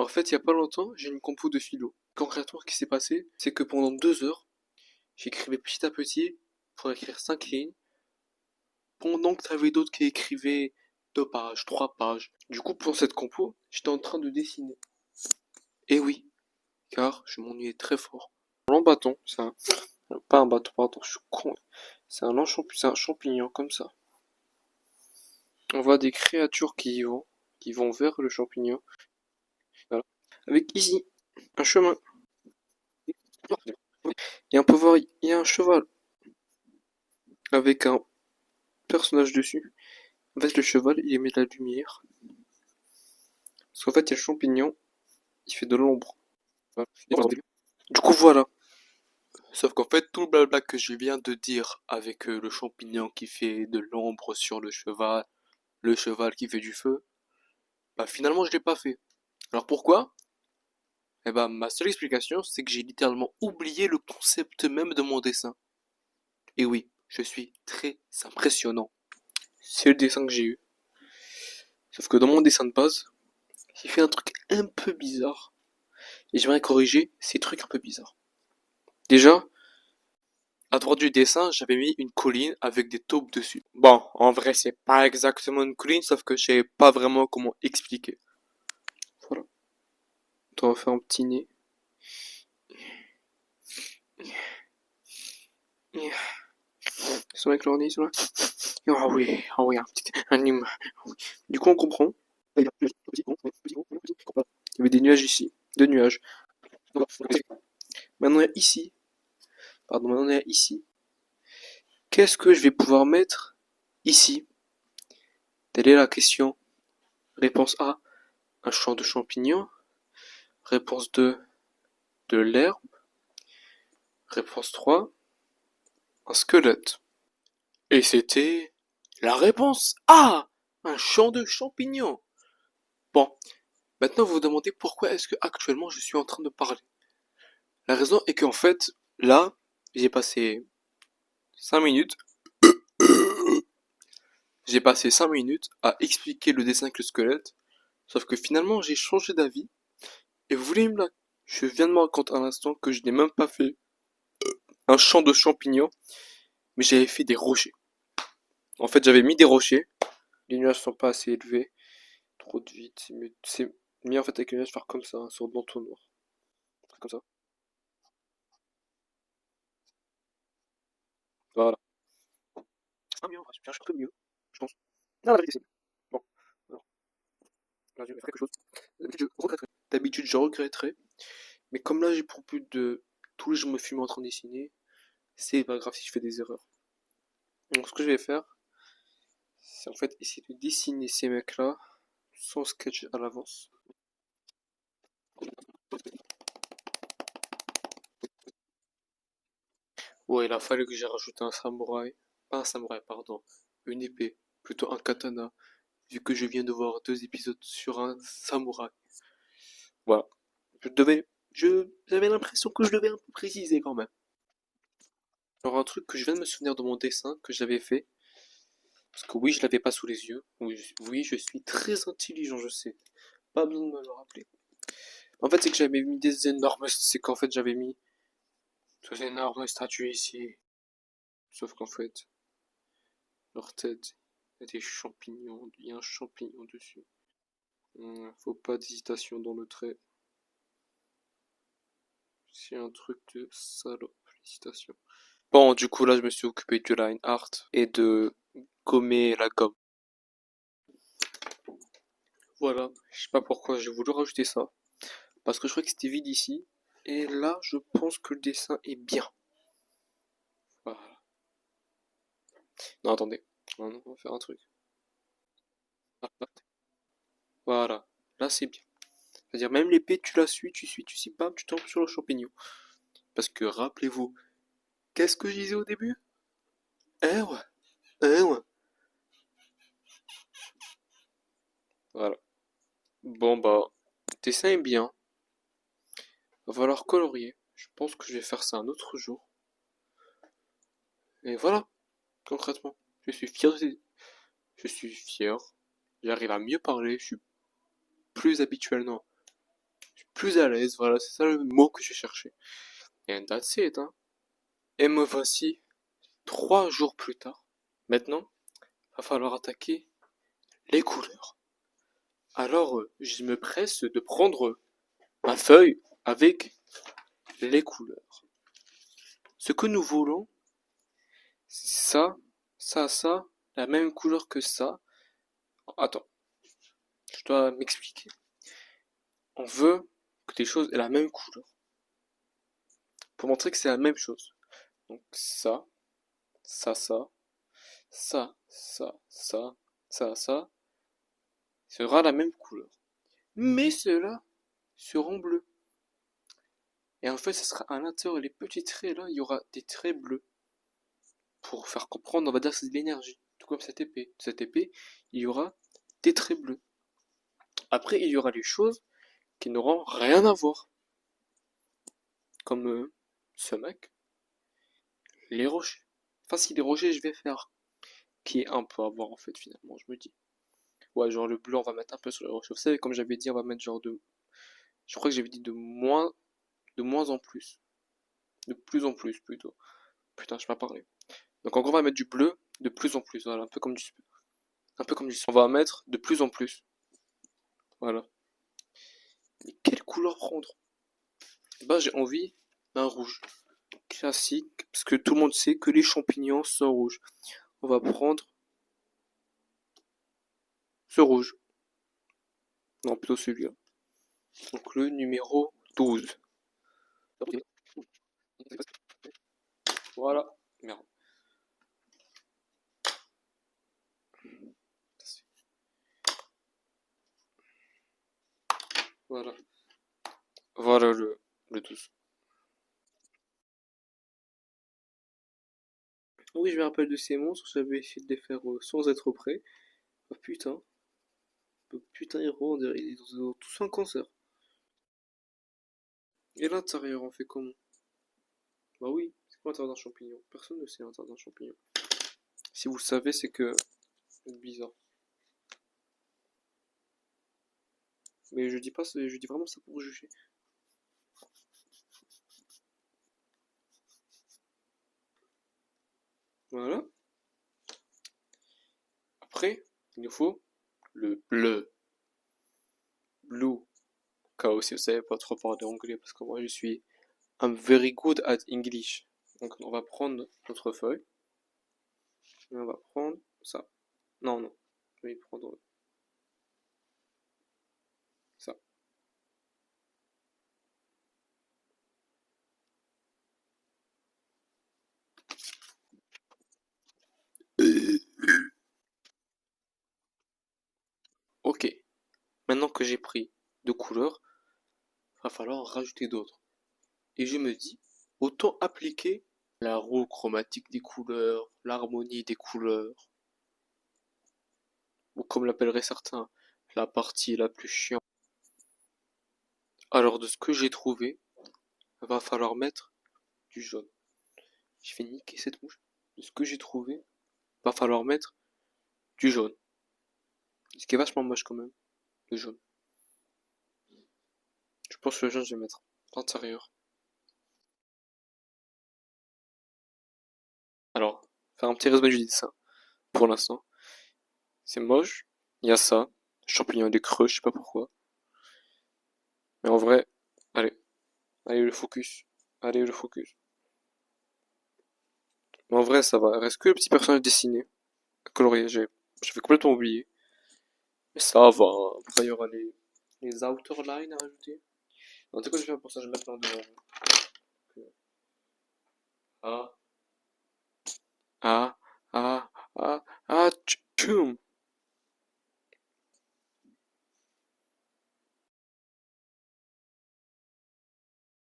En fait, il y a pas longtemps, j'ai une compo de philo. Concrètement, ce qui s'est passé, c'est que pendant 2 heures, j'écrivais petit à petit pour écrire 5 lignes, pendant que t'avais d'autres qui écrivaient 2 pages, 3 pages. Du coup, pour cette compo, j'étais en train de dessiner. Et oui, car je m'ennuyais très fort. Un bâton, pas un bâton, pardon, je suis con. C'est un champignon comme ça. On voit des créatures qui vont vers le champignon. Voilà. Avec ici, un chemin. Et on peut voir, il y a un cheval avec un personnage dessus. En fait, le cheval, il émet de la lumière. Parce qu'en fait, il y a le champignon, il fait de l'ombre. Voilà. Du coup, voilà. Sauf qu'en fait, tout le blabla que je viens de dire avec le champignon qui fait de l'ombre sur le cheval qui fait du feu, bah finalement, je l'ai pas fait. Alors pourquoi? Eh ben, ma seule explication, c'est que j'ai littéralement oublié le concept même de mon dessin. Et oui, je suis très impressionnant. C'est le dessin que j'ai eu. Sauf que dans mon dessin de base, j'ai fait un truc un peu bizarre. Et j'aimerais corriger ces trucs un peu bizarres. Déjà, à droite du dessin, j'avais mis une colline avec des taupes dessus. Bon, en vrai, c'est pas exactement une colline, sauf que je sais pas vraiment comment expliquer. Voilà. On va faire un petit nez. Ils sont avec leur nez, ils sont là. Ah oui, un petit anime. Du coup, on comprend. Il y avait des nuages ici. Deux nuages. Maintenant, il y a ici. Pardon, maintenant, il y a ici. Qu'est-ce que je vais pouvoir mettre ici? Telle est la question. Réponse A, un champ de champignons. Réponse 2, de l'herbe. Réponse 3, un squelette. Et c'était la réponse A, un champ de champignons. Bon, maintenant vous vous demandez pourquoi est-ce que actuellement je suis en train de parler. La raison est qu'en fait, là, j'ai passé 5 minutes. J'ai passé 5 minutes à expliquer le dessin avec le squelette. Sauf que finalement, j'ai changé d'avis. Et vous voulez une blague? Je viens de me rendre compte à l'instant que je n'ai même pas fait un champ de champignons, mais j'avais fait des rochers. En fait, j'avais mis des rochers. Les nuages sont pas assez élevés. Trop de vide. C'est mieux en fait avec les nuages faire comme ça, hein, sur l'entonnoir. Comme ça. Voilà. Ah mieux, c'est un peu mieux, je pense. Non, la vérité, c'est mieux. Bon, alors, là, je vais faire quelque chose. D'habitude, je regretterais. Mais comme là, j'ai pour but de tous les jours me filmer en train de dessiner, c'est pas grave si je fais des erreurs. Donc, ce que je vais faire, c'est en fait essayer de dessiner ces mecs-là sans sketch à l'avance. Ouais, il a fallu que j'ai rajouté un samouraï. Pas un samouraï, pardon. Une épée. Plutôt un katana. Vu que je viens de voir 2 épisodes sur un samouraï. Voilà. J'avais l'impression que je devais un peu préciser quand même. Alors un truc que je viens de me souvenir de mon dessin que j'avais fait. Parce que oui, je l'avais pas sous les yeux. Oui, je suis très intelligent, je sais. Pas besoin de me le rappeler. En fait, c'est que j'avais mis des énormes. C'est qu'en fait, j'avais mis ces énormes statues ici. Sauf qu'en fait, leur tête, il y a des champignons. Il y a un champignon dessus. Faut pas d'hésitation dans le trait. C'est un truc de salope. Félicitations. Bon, du coup, là, je me suis occupé du line art et de gommer la gomme. Voilà. Je sais pas pourquoi j'ai voulu rajouter ça. Parce que je crois que c'était vide ici. Et là, je pense que le dessin est bien. Voilà. Non, attendez. On va faire un truc. Voilà. Là, c'est bien. C'est-à-dire, même l'épée, tu la suis, tu suis, bam, tu tombes sur le champignon. Parce que, rappelez-vous, qu'est-ce que je disais au début? Eh ouais. Eh ouais. Voilà. Bon, bah, le dessin est bien. Va falloir colorier. Je pense que je vais faire ça un autre jour. Et voilà, concrètement. Je suis fier. Je suis fier. J'arrive à mieux parler. Je suis plus habituellement plus à l'aise, voilà, c'est ça le mot que je cherchais. And that's it, hein. Et me voici 3 jours plus tard. Maintenant, va falloir attaquer les couleurs. Alors, je me presse de prendre ma feuille avec les couleurs. Ce que nous voulons, c'est ça, la même couleur que ça. Attends, je dois m'expliquer. On veut que les choses aient la même couleur. Pour montrer que c'est la même chose. Donc ça, ça sera la même couleur. Mais ceux-là seront bleus. Et en fait, ce sera à l'intérieur, les petits traits là, il y aura des traits bleus. Pour faire comprendre, on va dire que c'est de l'énergie. Tout comme cette épée. Cette épée, il y aura des traits bleus. Après, il y aura les choses qui n'auront rien à voir. Comme ce mec, les rochers. Enfin, si les rochers, je vais faire. Qui est un peu à voir en fait, finalement, je me dis. Ouais, genre le bleu, on va mettre un peu sur les rochers. Vous savez, comme j'avais dit, on va mettre genre de. Je crois que j'avais dit de moins en plus. De plus en plus, plutôt. Putain, je m'en parlé. Donc en gros, on va mettre du bleu de plus en plus. Voilà, un peu comme du on va mettre de plus en plus. Voilà. Mais quelle couleur prendre? Bah, j'ai envie d'un rouge. Classique, parce que tout le monde sait que les champignons sont rouges. On va prendre ce rouge. Non, plutôt celui-là. Donc le numéro 12. Voilà. Merde. Voilà. Voilà le 12. Oui, je me rappelle de ces monstres, j'avais essayé de les faire sans être prêt. Oh putain. Oh, putain, héros, on dirait ils ont tous un cancer. Et l'intérieur, on fait comment? Bah oui, c'est quoi l'intérieur d'un champignon? Personne ne sait l'intérieur d'un champignon. Si vous le savez, c'est que c'est bizarre. Mais je dis pas, je dis vraiment ça pour juger. Voilà. Après, il nous faut le bleu. Blue. Cas si vous savez pas trop parler anglais, parce que moi je suis I'm very good at English. Donc on va prendre notre feuille. Et on va prendre ça. Non, non. Je vais prendre ça. Ok. Maintenant que j'ai pris deux couleurs, va falloir en rajouter d'autres. Et je me dis, autant appliquer la roue chromatique des couleurs, l'harmonie des couleurs, ou comme l'appelleraient certains, la partie la plus chiante. Alors de ce que j'ai trouvé, va falloir mettre du jaune. Je vais niquer cette mouche. De ce que j'ai trouvé, va falloir mettre du jaune. Ce qui est vachement moche quand même, le jaune. Je pense que le jaune, je vais mettre l'intérieur. Alors, faire un petit résumé du dessin. Pour l'instant, c'est moche. Il y a ça. Champignon des creux, je sais pas pourquoi. Mais en vrai, allez, allez le focus. Allez le focus. Mais en vrai, ça va. Il reste que le petit personnage dessiné, colorié. J'avais complètement oublié. Mais ça va, hein. Après, il y aura les outer lines à rajouter. En tout cas, je vais faire pour ça, je vais mettre devant. Ah, ah, ah, ah.